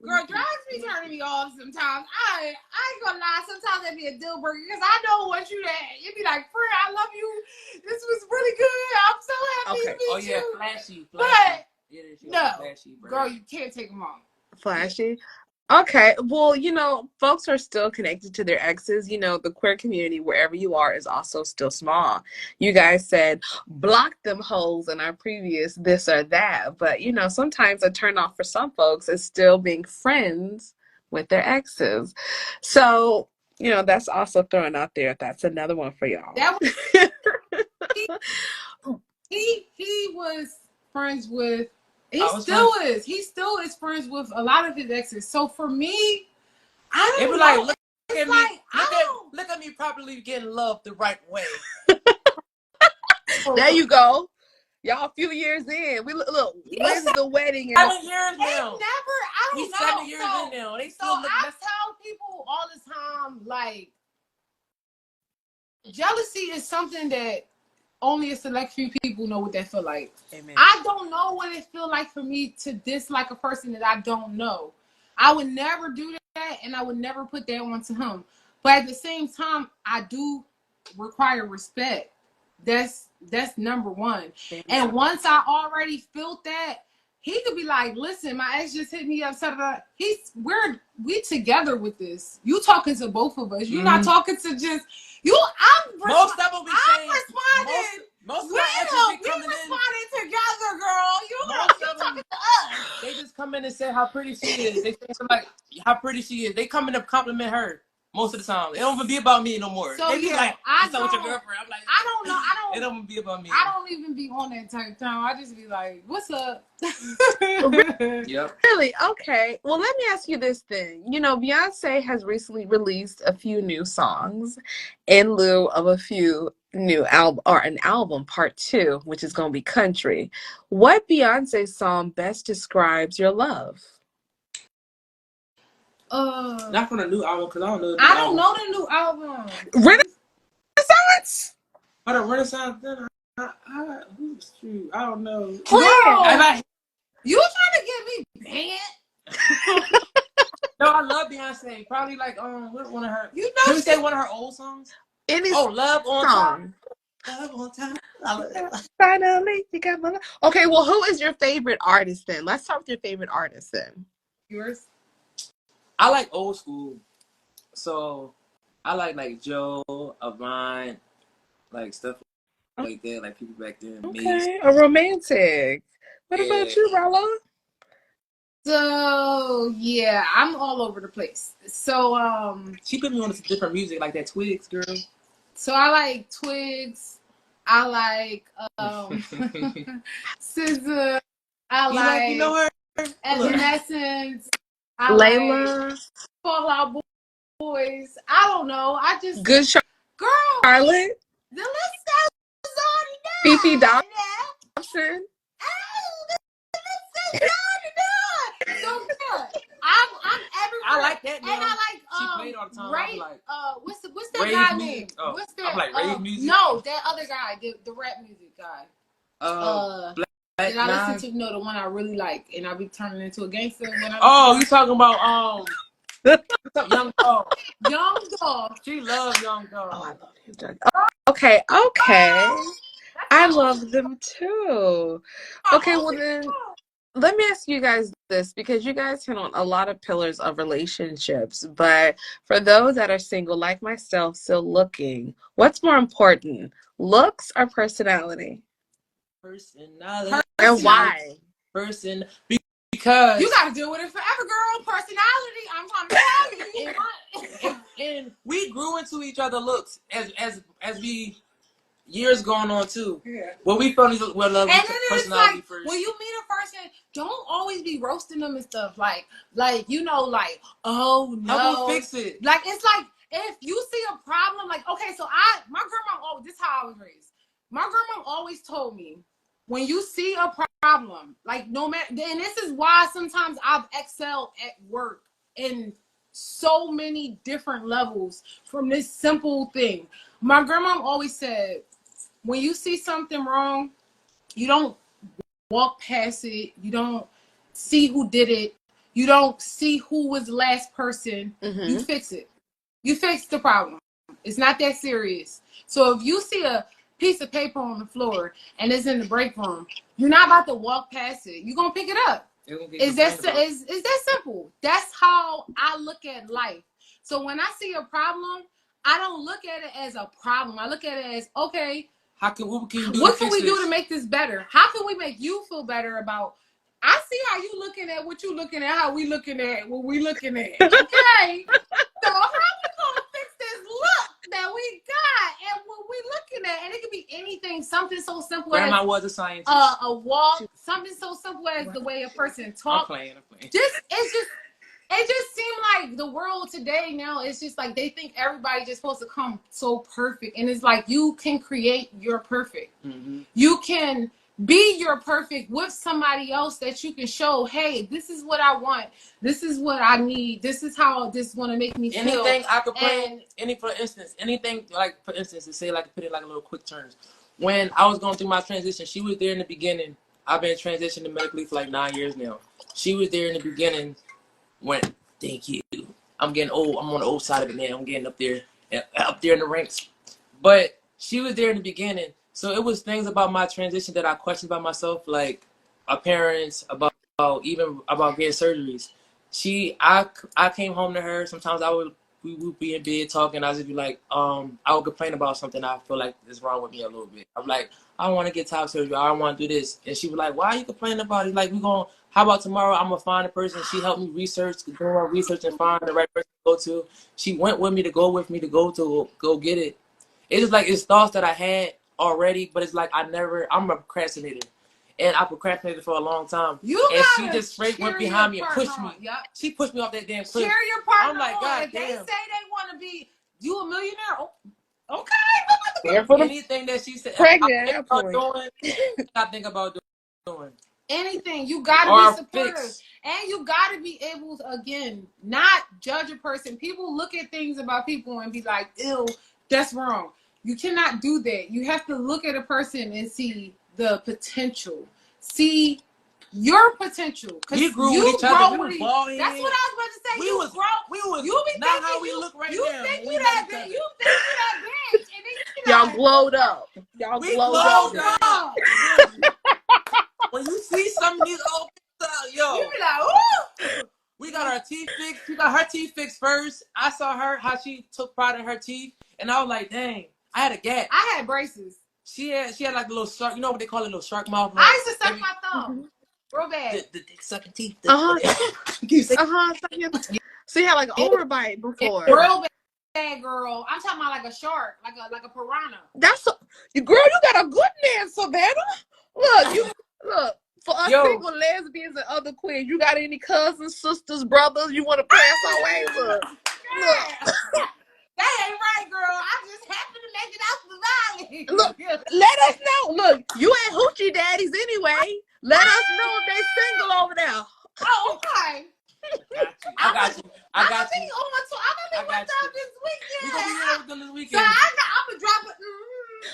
Girl, drugs be turning me off sometimes. I ain't gonna lie. Sometimes that be a deal breaker because I don't want you to. You be like, friend, I love you. This was really good. I'm so happy to meet you. Oh yeah, flashy. But no, flashy, girl, you can't take them off. Flashy. Okay, well, folks are still connected to their exes. The queer community, wherever you are, is also still small. You guys said block them hoes in our previous this or that, but sometimes a turn off for some folks is still being friends with their exes. So, that's also thrown out there. That's another one for y'all. He was friends with. He still is friends with a lot of his exes. So for me, I don't know. Look at me properly getting love the right way. There you go. Y'all, a few years in. When's the wedding? 7 years now. I don't know. 7 years in now. They still look. I tell people all the time, like, jealousy is something that only a select few people know what that feel like. Amen. I don't know what it feel like for me to dislike a person that I don't know. I would never do that, and I would never put that onto him. But at the same time, I do require respect. That's number one. Amen. And once I already felt that, he could be like, "Listen, my ex just hit me up. We together with this. You talking to both of us. You're not talking to just you. Most of them be saying. Most of my exes be coming in. We responded together, girl. You talking to us. They just come in and say how pretty she is. They say like how pretty she is. They come in to compliment her. Most of the time, it don't even be about me no more. So they be like, "What's up with your girlfriend?" I'm like, I don't know. It don't even be about me. I don't even be on that type of time. I just be like, "What's up?" Yep. Really? Okay. Well, let me ask you this thing. Beyonce has recently released a few new songs in lieu of a few new album, or an album part 2, which is going to be country. What Beyonce song best describes your love? Not from the new album, because I don't know. I don't know the new album. Renaissance? What a Renaissance? Then who's true? I don't know. Girl, you trying to get me banned? No, I love Beyonce. Probably like what one of her. Can we say one of her old songs? Love on Time. Love on Time. Finally, you got my love. Okay, well, who is your favorite artist then? Let's start with your favorite artist then. Yours? I like old school, so I like Joe, Avant, like stuff like that, like people back then. Okay, a romantic. What about you, Rella? So yeah, I'm all over the place. So she put me on some different music, like that Twigs girl. So I like Twigs. I like SZA. I like Evanescence. Layla. Like Fall Out Boys. I don't know. I just Good Charlotte. The list goes on and Fifi Dobson. So yeah, I'm everywhere. I like that. And I like she played all the time. Ray, like, what's that guy name? Oh, what's that? I'm like rave music. No, that other guy, the rap music guy. That I listen to, the one I really like, and I be turning into a gangster when I. You talking about Young Dog? Young Dog. She loves Young Dog. Oh, I love Young Dog. Okay. I love them too. Okay, well then, Let me ask you guys this, because you guys hit on a lot of pillars of relationships, but for those that are single, like myself, still looking, what's more important, looks or personality? Personality. And why? Person. Because you got to deal with it forever, girl. Personality. I'm trying to tell you. and we grew into each other looks as we years going on too. Yeah. Well, we fell in love with personality like, first. when you meet a person, don't always be roasting them and stuff. Like oh no, help them fix it. Like, it's like, if you see a problem, like, okay, so my grandma, this is how I was raised. My grandma always told me, when you see a problem, like, no matter, and this is why sometimes I've excelled at work in so many different levels from this simple thing. My grandma always said, when you see something wrong, you don't walk past it. You don't see who did it. You don't see who was the last person. Mm-hmm. You fix it. You fix the problem. It's not that serious. So if you see a piece of paper on the floor and it's in the break room, you're not about to walk past it. You're going to pick it up. Is that simple? That's how I look at life. So when I see a problem, I don't look at it as a problem. I look at it as, okay, what can we do to make this better? How can we make you feel better about? I see how you looking at what you looking at, how we looking at what we looking at. Okay, so how we gonna fix this look that we got and what we looking at? And it could be anything, something so simple. Grandma was a scientist. A walk, something so simple as the way a person talks. I'm playing. It just seemed like the world today now, it's just like they think everybody's just supposed to come so perfect. And it's like, you can create your perfect. Mm-hmm. You can be your perfect with somebody else that you can show, hey, this is what I want. This is what I need. This is how this is going to make me feel. Anything I could play, for instance, to say, like, put it like a little quick terms. When I was going through my transition, she was there in the beginning. I've been transitioning medically for like 9 years now. She was there in the beginning. Went, thank you. I'm getting old. I'm on the old side of it now. I'm getting up there in the ranks. But she was there in the beginning. So it was things about my transition that I questioned about myself, like appearance, about even about getting surgeries. I came home to her. Sometimes we would be in bed talking. I would just be like, I would complain about something I feel like is wrong with me a little bit. I'm like, I want to get top surgery. I want to do this. And she was like, why are you complaining about it? Like, how about tomorrow I'm going to find a person. She helped me do my research and find the right person to go to. She went with me to go get it. It's just like, it's thoughts that I had already, but it's like I'm a procrastinator. And I procrastinated for a long time. And she just straight went behind me and pushed me. Yep. She pushed me off that damn cliff. Cheer your partner I'm like, God if damn. they say they want to be you a millionaire, okay. Anything that she said, Pregnant, I think about doing. Anything. You got to be supportive. And you got to be able to, again, not judge a person. People look at things about people and be like, ew, that's wrong. You cannot do that. You have to look at a person and see the potential. See your potential. We grew with each other. We was that's what I was about to say. We was you be not how we look right now. You think you that bitch. And then y'all glowed up. Y'all glowed up. When you see some of these old people, yo. You be like, ooh. We got our teeth fixed. She got her teeth fixed first. I saw her, how she took pride in her teeth. And I was like, dang, I had a gap. I had braces. She had like a little shark, you know what they call it, a little shark mouth? I used to suck my thumb. Real bad. The dick sucking teeth. So you had like an overbite before. Real bad, girl. I'm talking about like a shark, like a piranha. Girl, you got a good man, Savannah. Look. For us single lesbians and other queers, you got any cousins, sisters, brothers you want to pass our way? Look. That ain't right, girl. I just happened to make it out the valley. Look, let us know. Look, you ain't hoochie daddies anyway. Let us know if they single over there. Oh, okay. I got you. I'm gonna be one time this weekend. We're gonna be here this weekend. So I'm gonna drop it.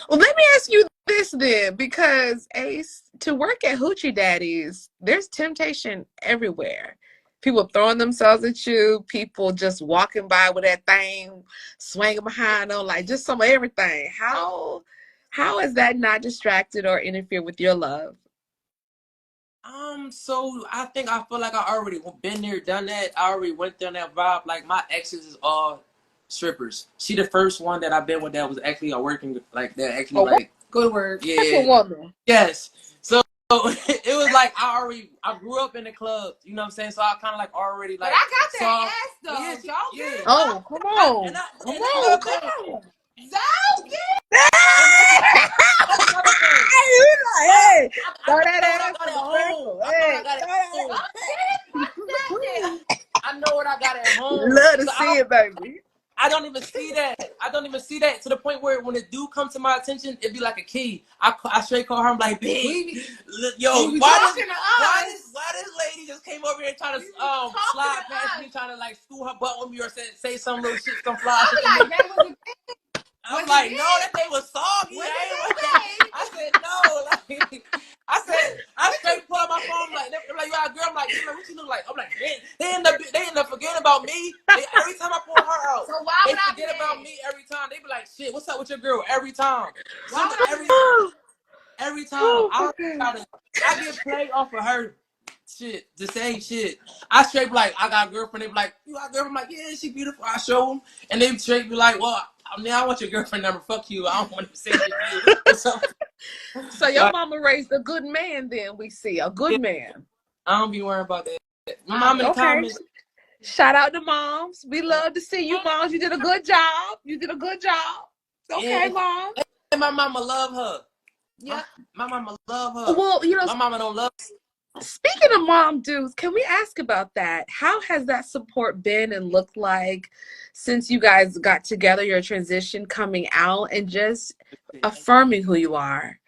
Well, let me ask you this then, because Ace, to work at hoochie daddies, there's temptation everywhere. People throwing themselves at you, people just walking by with that thing, swinging behind them, like just some of everything. How is that not distracted or interfere with your love? So I think I feel like I already been there, done that. I already went down that vibe. Like my exes is all strippers. She the first one that I've been with that was actually a working, like that actually A like Go to work. working yeah, woman. yes. So it was like I grew up in the club. You know what I'm saying? So I kind of like already But like I got that saw. ass Well, yeah, though. Don't get yeah. it Oh, come fucked on. Come And that's on. another thing. Come on. Don't get And that's another thing. You like, I, hey, I throw know that what I ass got in at the home. circle. I know what I Hey, got at throw that home. don't get it fucked up there. I know what I got at home. love to So see it, baby. I don't even see that. I don't even see that to the point where when it do come to my attention, it'd be like a key. I straight call her. I'm like, babe, You yo, be talking to us. why this lady just came over here trying to Talking slide to past us. me, trying to like screw her butt with me or say some little shit, some fly I'll shit to be me. like, babe, was I'm it like, no, good? that thing was soggy. Was I it ain't good, want that. babe? I said no. Like, I What you straight pull out my phone. Like, they're like, you got a girl? I'm like, yeah, man, what you look like? I'm like, man, they end up forgetting about me. Every time I pull her out, so why they would I be forget about mad? me every time. They be like, shit, what's up with your girl? Every time, Why would I be every time. Oh, okay. I get played off of her. Shit, the same shit. I straight be like, I got a girlfriend. They be like, you got a girlfriend? I'm like, yeah, she beautiful. I show them, and they straight be like, well, I mean, I want your girlfriend number. Fuck you. I don't want to say shit to you. What's up? So your mama raised a good man, then we see a good Yeah, man. I don't be worrying about that. My I mom in the bet. Okay. comments. Shout out to moms. We love to see you, moms. You did a good job. You did a good job. Okay, Yeah, mom. and my mama love her. My, Yep. my mama love her. Well, My mama don't love. speaking of mom dudes, can we ask about that? How has that support been and looked like since you guys got together, your transition coming out and just affirming who you are?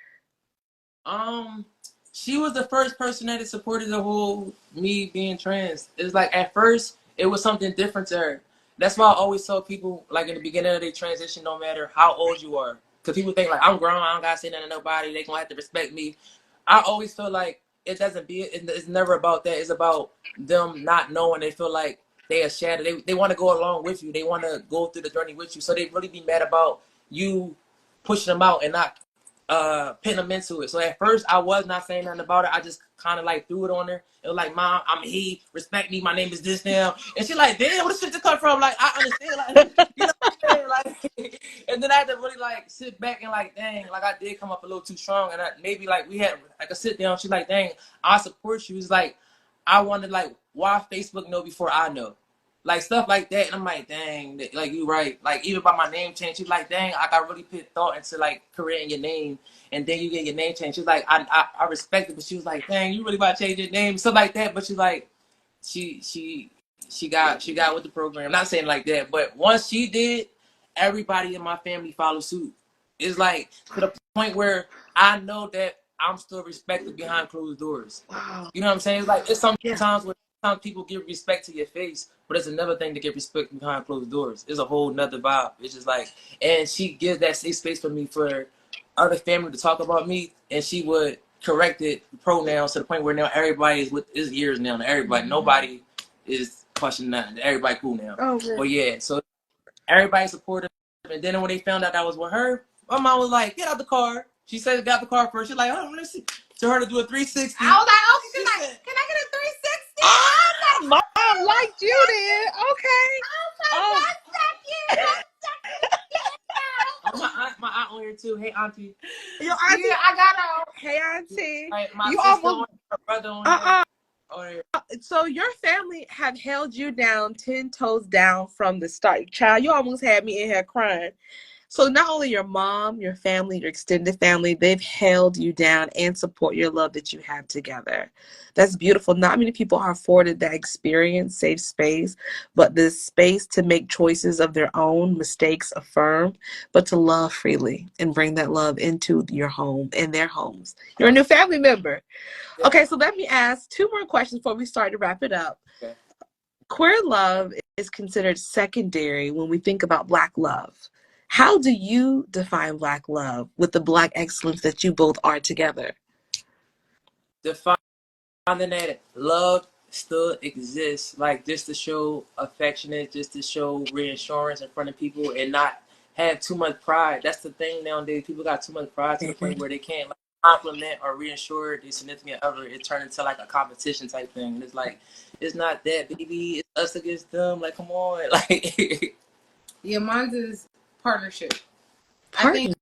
Um, she was the first person that supported the whole me being trans. It's like at first it was something different to her. That's why I always tell people like in the beginning of their transition, no matter how old you are, because people think like I'm grown, I don't gotta say nothing to nobody. They gonna have to respect me. I always feel like it doesn't be. It's never about that. It's about them not knowing. They feel like they are shattered. They want to go along with you. They want to go through the journey with you. So they really be mad about you pushing them out and not pin them into it. So at first I was not saying nothing about it. I just kind of like threw it on her. It was like, Mom, I'm he, respect me, my name is this now. And she like, damn, where the shit to come from? Like, I understand, like, you know what I'm saying? Like, and then I had to really like sit back and like, dang, like I did come up a little too strong. And maybe like we had like a sit down. She's like, dang, I support you. It's like, I wanted like, why Facebook know before I know? Like stuff like that, and I'm like, dang, like you right. Like even by my name change, she's like, dang, like I really put thought into like creating your name, and then you get your name changed. She's like, I respect it, but she was like, dang, you really about to change your name, stuff like that. But she's like, she she she got with the program. I'm not saying like that, but once she did, everybody in my family followed suit. It's like to the point where I know that I'm still respected behind closed doors. Wow. You know what I'm saying? It's like it's Yeah. sometimes where sometimes people give respect to your face, but it's another thing to give respect behind closed doors. It's a whole nother vibe. It's just like, and she gives that safe space for me for other family to talk about me, and she would correct it pronouns to the point where now everybody is with his ears now. And everybody, nobody is questioning nothing. Everybody cool now. Oh, man. But yeah, so everybody supportive. And then when they found out that was with her, my mom was like, "Get out the car." She said, "Got the car first." She's like, "Oh, let's see." To her to do a 360. I was like, okay, She said, can I get a 360? Ah, I'm like, mom liked you then. Okay. I'm like, Oh, one second, one "Oh, my aunt on here too. Hey, auntie." your second. auntie. Yeah, I got her. Hey, auntie. Like my You sister on almost. here, her brother on here. Uh-uh. On here. So your family have held you down 10 toes down from the start. Child, you almost had me in here crying. So not only your mom, your family, your extended family, they've held you down and support your love that you have together. That's beautiful. Not many people are afforded that experience, safe space, but this space to make choices of their own, mistakes affirmed, but to love freely and bring that love into your home and their homes. You're a new family member. Yeah. Okay, so let me ask two more questions before we start to wrap it up. Okay. Queer love is considered secondary when we think about Black love. How do you define Black love with the Black excellence that you both are together? Defining that love still exists, like just to show affectionate, just to show reassurance in front of people, and not have too much pride. That's the thing nowadays. People got too much pride to the point where they can't. compliment or reassure the significant other, it turned into like a competition type thing. And it's like, it's not that, baby. It's us against them. Like, come on. Like, Yeah, mine is partnership. I Partner.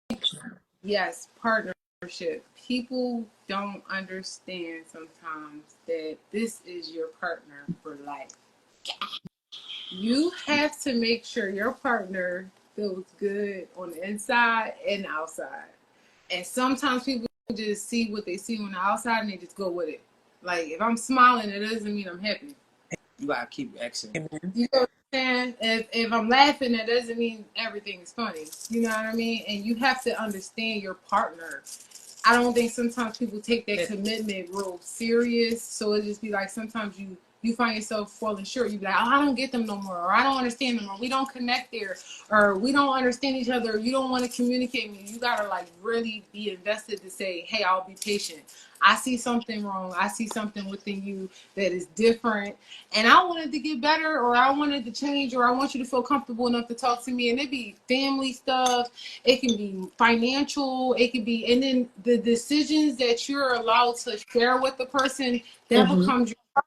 think, yes, partnership. People don't understand sometimes that this is your partner for life. You have to make sure your partner feels good on the inside and outside. And sometimes people just see what they see on the outside and they just go with it. Like, if I'm smiling, it doesn't mean I'm happy. you gotta keep accent. You know what I'm saying? If I'm laughing, that doesn't mean everything is funny. You know what I mean? And you have to understand your partner. I don't think sometimes people take that commitment real serious. So it just be like sometimes you find yourself falling short. You be like, oh, I don't get them no more, or I don't understand them, or we don't connect there, or we don't understand each other. Or you don't want to communicate with me. You gotta like really be invested to say, hey, I'll be patient. I see something wrong. I see something within you that is different, and I wanted to get better, or I wanted to change, or I want you to feel comfortable enough to talk to me. And it be family stuff. It can be financial. It can be, and then the decisions that you're allowed to share with the person that becomes your,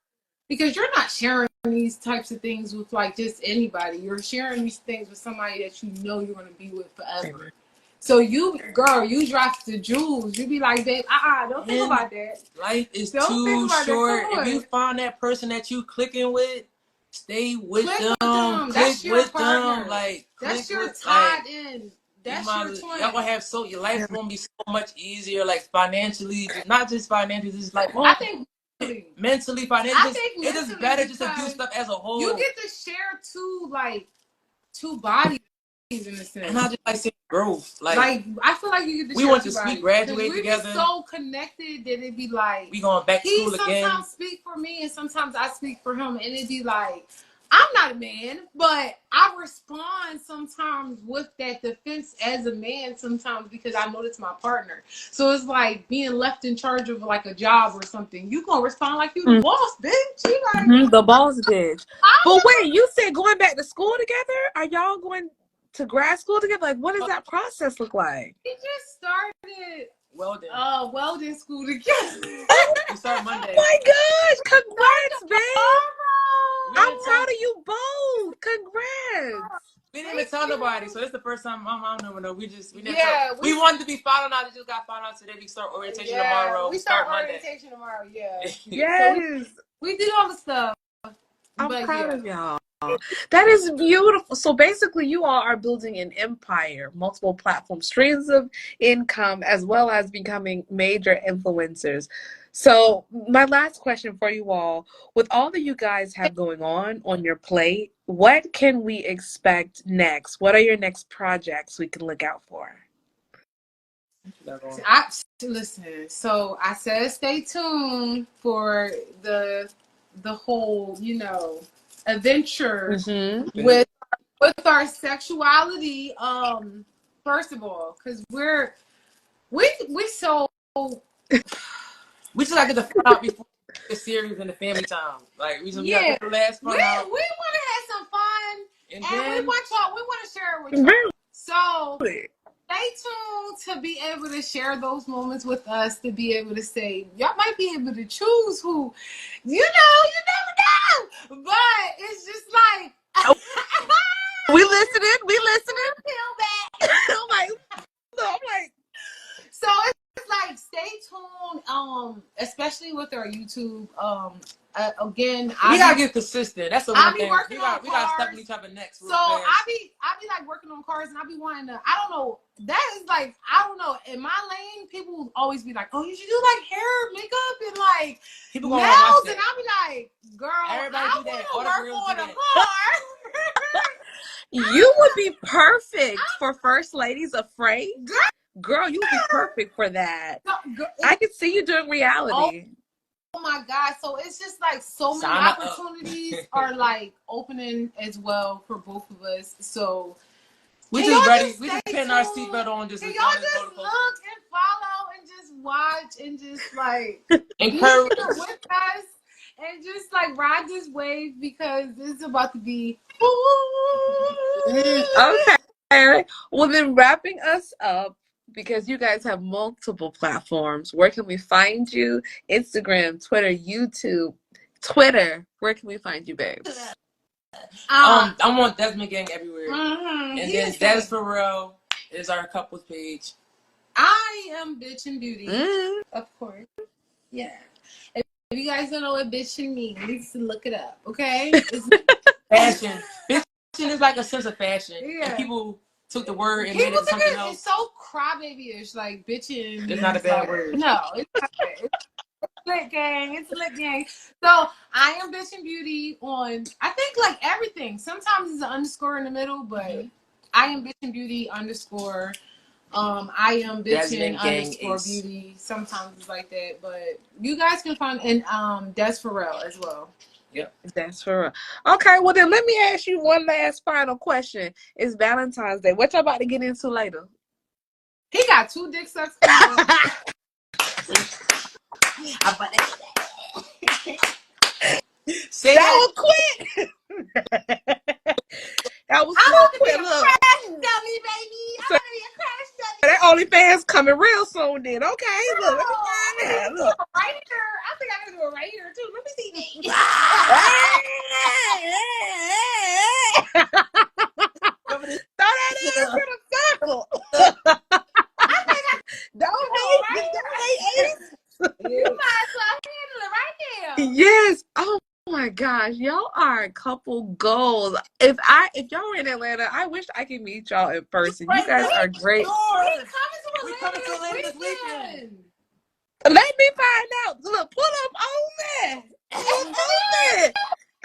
because you're not sharing these types of things with like just anybody. You're sharing these things with somebody that you know you're going to be with forever. So you, girl, you drop the jewels. You be like, babe, don't think about that. Life is Don't think too about short. that. If you find that person that you clicking with, stay with Click them. with them. Click That's your with partner. them. Like, That's click your with, tied like, in. you That's might, your twin. y'all gonna have your life gonna be so much easier, like financially, just not just financially, just like I think mentally, financially, it is better just to do stuff as a whole. You get to share two bodies in a sense. And I just like seeing growth. Like I feel like you get to we share went two to bodies. we graduate We're together. Just so connected that it'd be like we going back to school again. He sometimes speak for me and sometimes I speak for him, and it'd be like, I'm not a man, but I respond sometimes with that defense as a man sometimes because I know that's my partner. So it's like being left in charge of like a job or something. You gonna respond like you the boss, bitch. You like The boss bitch. But wait, you said going back to school together? Are y'all going to grad school together? Like, what does that process look like? We just started welding school together. We start Monday. Oh my gosh! Congrats, babe! I'm proud of you both. Congrats. We didn't even tell nobody, so it's the first time my mom never know. We never we wanted to be found out. It just got found out today. We start orientation tomorrow. We start orientation tomorrow. Yeah. Yes. So we did all the stuff. I'm proud of y'all. That is beautiful. So basically, you all are building an empire, multiple platform streams of income, as well as becoming major influencers. So my last question for you all, with all that you guys have going on your plate, what can we expect next? What are your next projects we can look out for? Listen, so I said stay tuned for the whole, adventure with our sexuality. First of all, because we so we just gotta get the fun out before the series and the family time. Like we gotta get the last fun out. We want to have some fun, and then, we want to share it with y'all. So stay tuned to be able to share those moments with us, to be able to say, y'all might be able to choose who, you never know. But it's just like, we listening. I'm like, so it's like, stay tuned, especially with our YouTube. Again, we gotta get consistent. That's the one thing. We gotta step on each other next. So I be like working on cars, and I be wanting to. I don't know. That is like, I don't know. In my lane, people will always be like, "Oh, you should do like hair, makeup, and like people nails," and I be like, "Girl, everybody I do that. want to work on a car." You would be perfect for First Ladies Afraid. Girl, you would be perfect for that. I could see you doing reality. Oh my God. So it's just like so many opportunities are like opening as well for both of us. So we just ready. We just putting our seatbelt on. Just y'all just look and follow and just watch and just like encourage with us and just like ride this wave, because it's about to be okay. Well, then wrapping us up, because you guys have multiple platforms. Where can we find you? Instagram, Twitter, YouTube. Twitter. Where can we find you, babes? I'm on Desmond Gang everywhere. And then Des for Real is our couples page. I am Bitch and Beauty, of course. Yeah. If you guys don't know what bitching means, look it up, okay? It's fashion. Bitching is like a sense of fashion. Yeah. And people took the word and made it something else. It's so crybaby-ish, like bitching. It's not a bad word. No, it's not bad. It's lit gang. It's lit gang. So I am Bitch and Beauty on, I think, like everything. Sometimes it's an underscore in the middle, but I am Bitch and Beauty underscore. I am bitching underscore beauty. Sometimes it's like that, but you guys can find and Des for Real as well. Yep, that's for real. Okay, well then let me ask you one last final question. It's Valentine's Day. What y'all about to get into later? He got 2 dick sucks coming up. That was quick. That was so quick. Look, crash dummy, baby. I'm gonna be a crash dummy. That OnlyFans coming real soon. Then okay, look, let me find that. Look, right here. I think I can do it right here too. Let me see me. Throw that ass in a circle. I think I don't be. You might as well handle it right now. Yes. Oh my gosh, y'all are a couple goals. If y'all were in Atlanta, I wish I could meet y'all in person. You guys are great. We coming to Atlanta this weekend. Let me find out. Look, pull up on me. Pull up on me.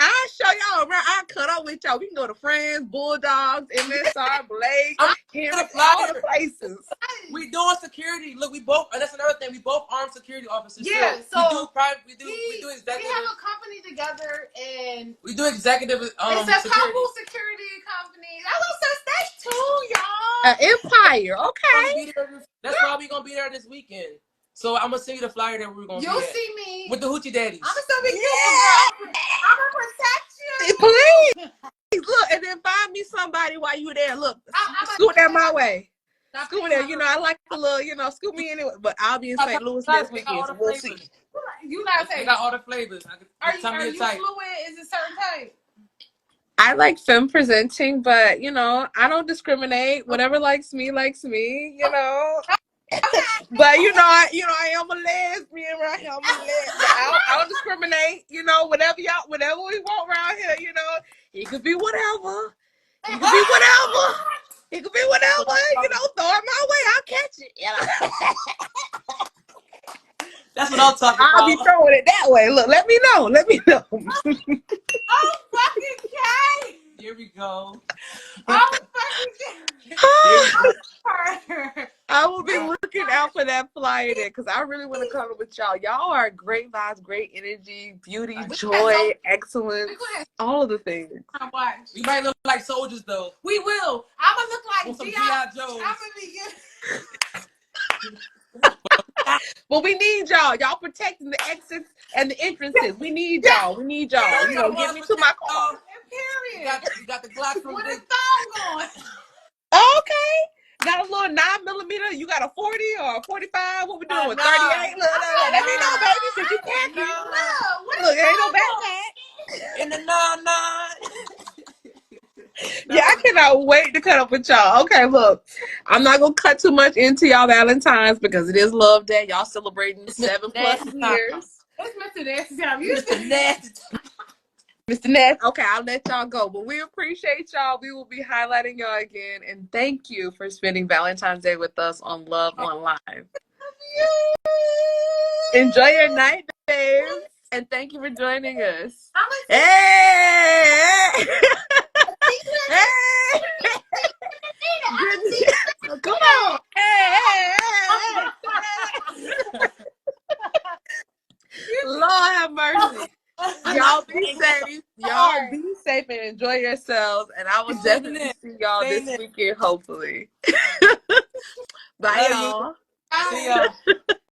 I'll show y'all around. I'll cut up with y'all. We can go to Friends, Bulldogs, MSR, Blake, all the places. We doing security. Look, we both. That's another thing. We both armed security officers. Yeah, so we do private. We do executive. We have a company together, and we do executive. It's a couple security company. That's 2, y'all. Empire. Okay. That's why we gonna be there this weekend. So I'm gonna send you the flyer that we're gonna. You'll see me with the hoochie daddies. I'm gonna still be girl. I'm gonna protect you. Please. Look, and then find me somebody while you're there. Look, scoot that my way. Scoot there. You know, I like the little, scoot me anyway. But I'll be in St. Louis next weekend, so we'll see. You not saying got all the flavors. Are you fluid? Is it certain type? I like femme presenting, but I don't discriminate. Whatever likes me, But I am a lesbian, right? I'm a lesbian. I don't discriminate. Whatever we want around here. It could be whatever. It could be whatever. It could be whatever. Throw it my way. I'll catch it. That's what I'm talking about. I'll be throwing it that way. Look, let me know. Oh, fucking Gaye. Here we go. Oh, fucking Gaye. I will be looking out for that flyer there because I really want to come with y'all. Y'all are great vibes, great energy, beauty, joy, excellence, all of the things. We might look like soldiers though. We will. I'm gonna look like some G.I. Joes. I'm gonna be But we need y'all. Y'all protecting the exits and the entrances. We need y'all. Get me to my car. Period. You got the Glock from with a thong on. Okay. Got a little 9mm. You got a 40 or a 45? What we doing? 38? Look, let me know, baby, because you can't. Look, ain't no backpack. In the 9-9. Yeah, I cannot wait to cut up with y'all. Okay, look, I'm not gonna cut too much into y'all Valentine's because it is Love Day. Y'all celebrating 7+ years. It's Mr. Nasty time. Mr. Nasty. Mr. Nasty. Okay, I'll let y'all go, but we appreciate y'all. We will be highlighting y'all again, and thank you for spending Valentine's Day with us on Love on Live. Enjoy your night, babes, and thank you for joining us. Hey! Hey! Come on! Hey! Lord have mercy. Y'all be safe. Y'all be safe and enjoy yourselves. And I will definitely see y'all this weekend, hopefully. Bye, y'all. See y'all.